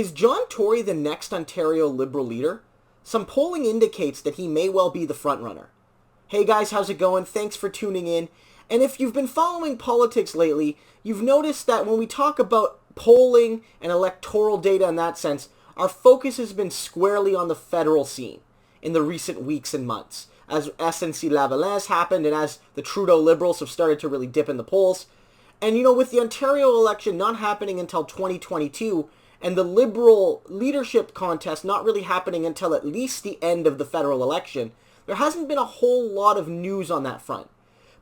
Is John Tory the next Ontario Liberal leader? Some polling indicates that he may well be the frontrunner. Hey guys, how's it going? Thanks for tuning in. And if you've been following politics lately, you've noticed that when we talk about polling and electoral data in that sense, our focus has been squarely on the federal scene in the recent weeks and months. As SNC-Lavalin happened and as the Trudeau Liberals have started to really dip in the polls. And with the Ontario election not happening until 2022, and the Liberal leadership contest not really happening until at least the end of the federal election, there hasn't been a whole lot of news on that front.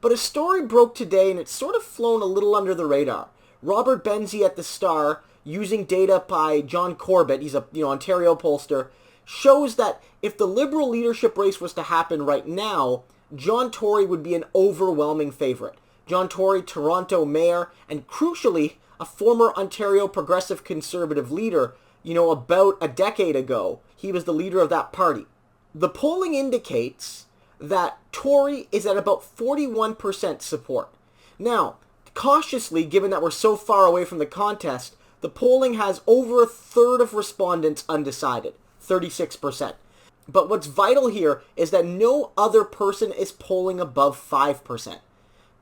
But a story broke today, and it's sort of flown a little under the radar. Robert Benzie at the Star, using data by John Corbett, he's a Ontario pollster, shows that if the Liberal leadership race was to happen right now, John Tory would be an overwhelming favorite. John Tory, Toronto mayor, and crucially, a former Ontario Progressive Conservative leader, about a decade ago. He was the leader of that party. The polling indicates that Tory is at about 41% support. Now, cautiously, given that we're so far away from the contest, the polling has over a third of respondents undecided, 36%. But what's vital here is that no other person is polling above 5%.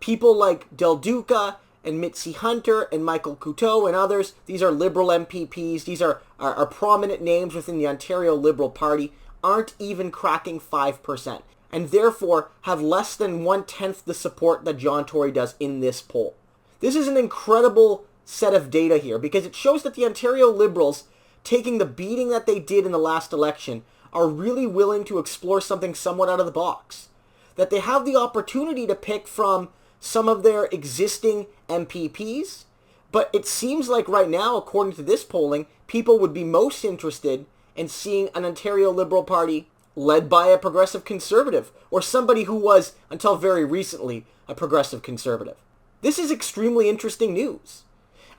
People like Del Duca and Mitzi Hunter and Michael Couteau and others, these are Liberal MPPs, these are prominent names within the Ontario Liberal Party, aren't even cracking 5%, and therefore have less than 1/10 the support that John Tory does in this poll. This is an incredible set of data here, because it shows that the Ontario Liberals, taking the beating that they did in the last election, are really willing to explore something somewhat out of the box. That they have the opportunity to pick from some of their existing MPPs, but it seems like right now, according to this polling, people would be most interested in seeing an Ontario Liberal Party led by a Progressive Conservative, or somebody who was, until very recently, a Progressive Conservative. This is extremely interesting news,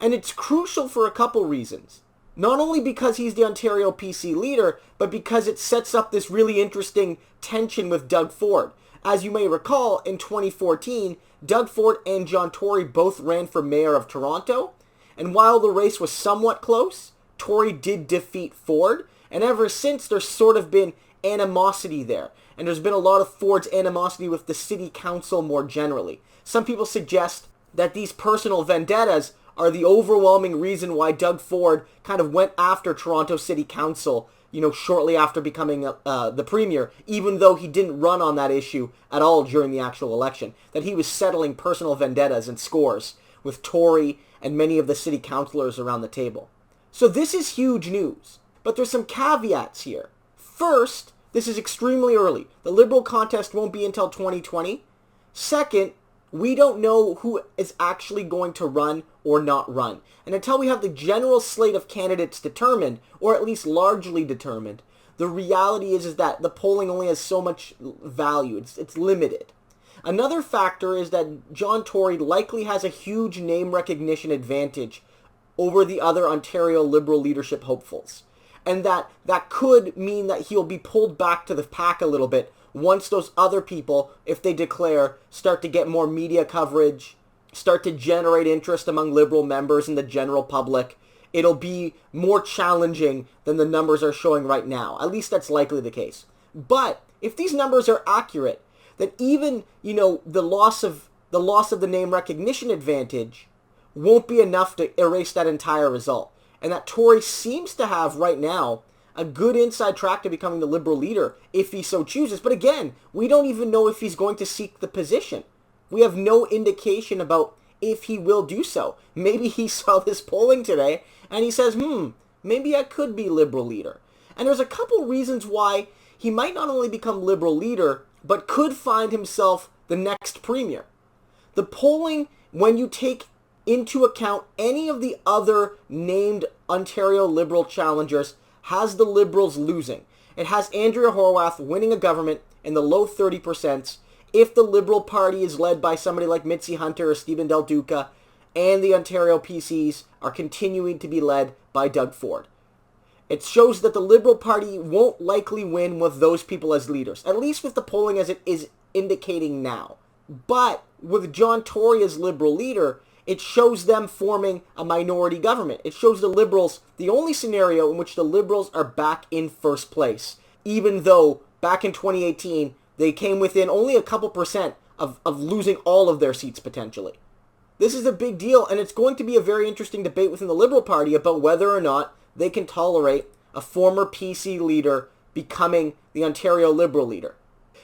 and it's crucial for a couple reasons. Not only because he's the Ontario PC leader, but because it sets up this really interesting tension with Doug Ford. As you may recall, in 2014, Doug Ford and John Tory both ran for mayor of Toronto, and while the race was somewhat close, Tory did defeat Ford, and ever since there's sort of been animosity there, and there's been a lot of Ford's animosity with the city council more generally. Some people suggest that these personal vendettas are the overwhelming reason why Doug Ford kind of went after Toronto City Council, shortly after becoming the premier, even though he didn't run on that issue at all during the actual election, that he was settling personal vendettas and scores with Tory and many of the city councillors around the table. So this is huge news, but there's some caveats here. First, this is extremely early. The Liberal contest won't be until 2020. Second, we don't know who is actually going to run or not run. And until we have the general slate of candidates determined, or at least largely determined, the reality is that the polling only has so much value. It's limited. Another factor is that John Tory likely has a huge name recognition advantage over the other Ontario Liberal leadership hopefuls. And that could mean that he'll be pulled back to the pack a little bit once those other people, if they declare, start to get more media coverage, start to generate interest among Liberal members and the general public. It'll be more challenging than the numbers are showing right now. At least that's likely the case. But if these numbers are accurate, then even, the loss of the name recognition advantage won't be enough to erase that entire result. And that Tory seems to have right now a good inside track to becoming the Liberal leader if he so chooses. But again, we don't even know if he's going to seek the position. We have no indication about if he will do so. Maybe he saw this polling today and he says, maybe I could be Liberal leader. And there's a couple reasons why he might not only become Liberal leader, but could find himself the next premier. The polling, when you take into account any of the other named Ontario Liberal challengers, has the Liberals losing. It has Andrea Horwath winning a government in the low 30% if the Liberal Party is led by somebody like Mitzi Hunter or Stephen Del Duca, and the Ontario PCs are continuing to be led by Doug Ford. It shows that the Liberal Party won't likely win with those people as leaders, at least with the polling as it is indicating now. But with John Tory as Liberal leader, it shows them forming a minority government. It shows the Liberals the only scenario in which the Liberals are back in first place, even though back in 2018 they came within only a couple percent of losing all of their seats potentially. This is a big deal, and it's going to be a very interesting debate within the Liberal Party about whether or not they can tolerate a former PC leader becoming the Ontario Liberal leader.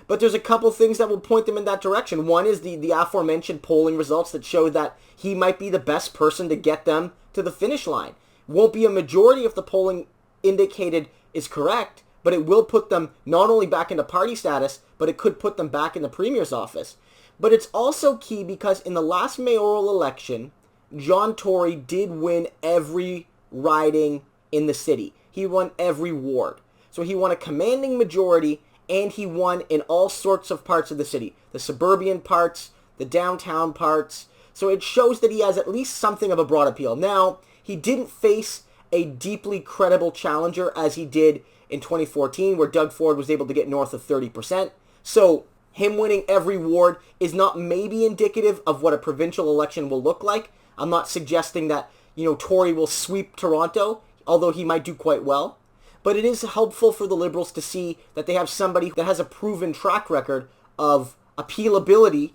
But there's a couple things that will point them in that direction. One is the aforementioned polling results that show that he might be the best person to get them to the finish line. Won't be a majority if the polling indicated is correct, but it will put them not only back into party status, but it could put them back in the Premier's office. But it's also key because in the last mayoral election, John Tory did win every riding in the city. He won every ward. So he won a commanding majority, and he won in all sorts of parts of the city. The suburban parts, the downtown parts. So it shows that he has at least something of a broad appeal. Now, he didn't face a deeply credible challenger as he did in 2014, where Doug Ford was able to get north of 30%. So him winning every ward is not maybe indicative of what a provincial election will look like. I'm not suggesting that, Tory will sweep Toronto, although he might do quite well. But it is helpful for the Liberals to see that they have somebody that has a proven track record of appealability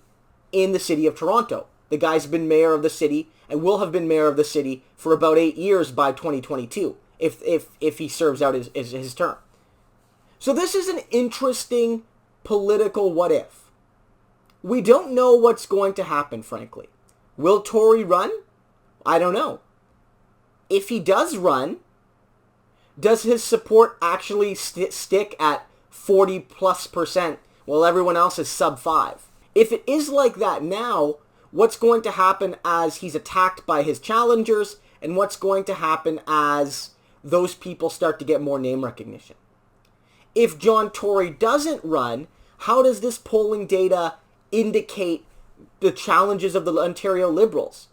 in the city of Toronto. The guy's been mayor of the city and will have been mayor of the city for about 8 years by 2022, if he serves out his term. So this is an interesting political what if. We don't know what's going to happen, frankly. Will Tory run? I don't know. If he does run, does his support actually stick at 40+% while everyone else is sub 5? If it is like that now, what's going to happen as he's attacked by his challengers, and what's going to happen as those people start to get more name recognition? If John Tory doesn't run, how does this polling data indicate the challenges of the Ontario Liberals?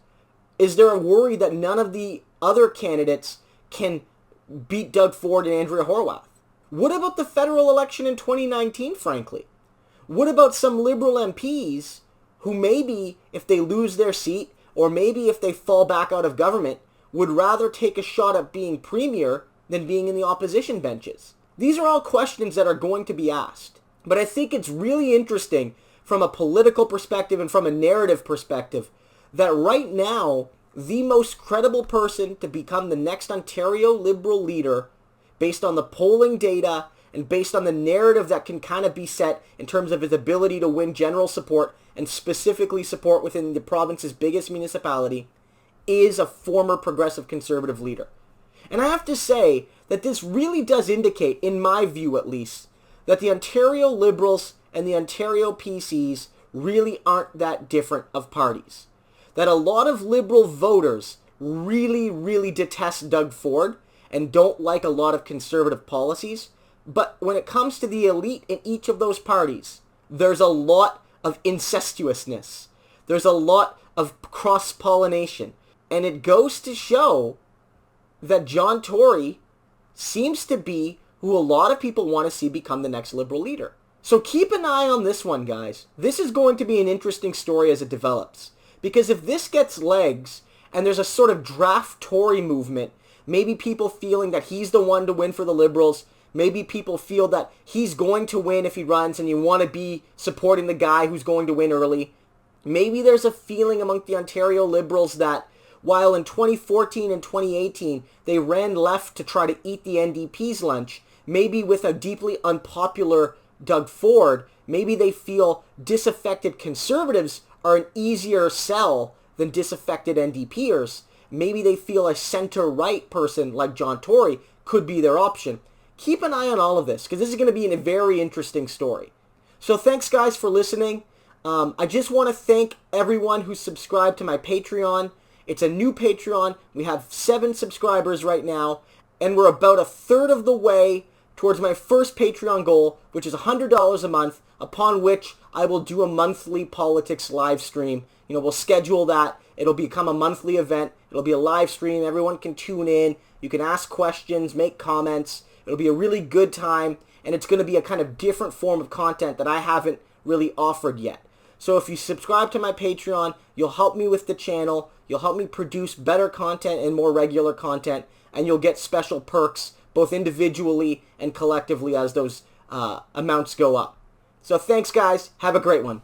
Is there a worry that none of the other candidates can beat Doug Ford and Andrea Horwath? What about the federal election in 2019, frankly? What about some Liberal MPs who maybe, if they lose their seat, or maybe if they fall back out of government, would rather take a shot at being Premier than being in the opposition benches? These are all questions that are going to be asked. But I think it's really interesting from a political perspective and from a narrative perspective that right now, the most credible person to become the next Ontario Liberal leader, based on the polling data and based on the narrative that can kind of be set in terms of his ability to win general support and specifically support within the province's biggest municipality, is a former progressive conservative leader. And I have to say that this really does indicate, in my view at least, that the Ontario Liberals and the Ontario PCs really aren't that different of parties. That a lot of Liberal voters really, really detest Doug Ford and don't like a lot of conservative policies. But when it comes to the elite in each of those parties, there's a lot of incestuousness. There's a lot of cross-pollination. And it goes to show that John Tory seems to be who a lot of people want to see become the next Liberal leader. So keep an eye on this one, guys. This is going to be an interesting story as it develops. Because if this gets legs, and there's a sort of draft Tory movement, maybe people feeling that he's the one to win for the Liberals, maybe people feel that he's going to win if he runs and you want to be supporting the guy who's going to win early. Maybe there's a feeling among the Ontario Liberals that while in 2014 and 2018 they ran left to try to eat the NDP's lunch, maybe with a deeply unpopular Doug Ford, maybe they feel disaffected Conservatives are an easier sell than disaffected NDPers. Maybe they feel a center-right person like John Tory could be their option. Keep an eye on all of this, because this is going to be a very interesting story. So thanks, guys, for listening. I just want to thank everyone who subscribed to my Patreon. It's a new Patreon. We have 7 subscribers right now, and we're about a third of the way towards my first Patreon goal, which is $100 a month, upon which I will do a monthly politics live stream. We'll schedule that. It'll become a monthly event. It'll be a live stream. Everyone can tune in. You can ask questions, make comments. It'll be a really good time, and it's going to be a kind of different form of content that I haven't really offered yet. So if you subscribe to my Patreon, you'll help me with the channel, you'll help me produce better content and more regular content, and you'll get special perks both individually and collectively as those amounts go up. So thanks, guys. Have a great one.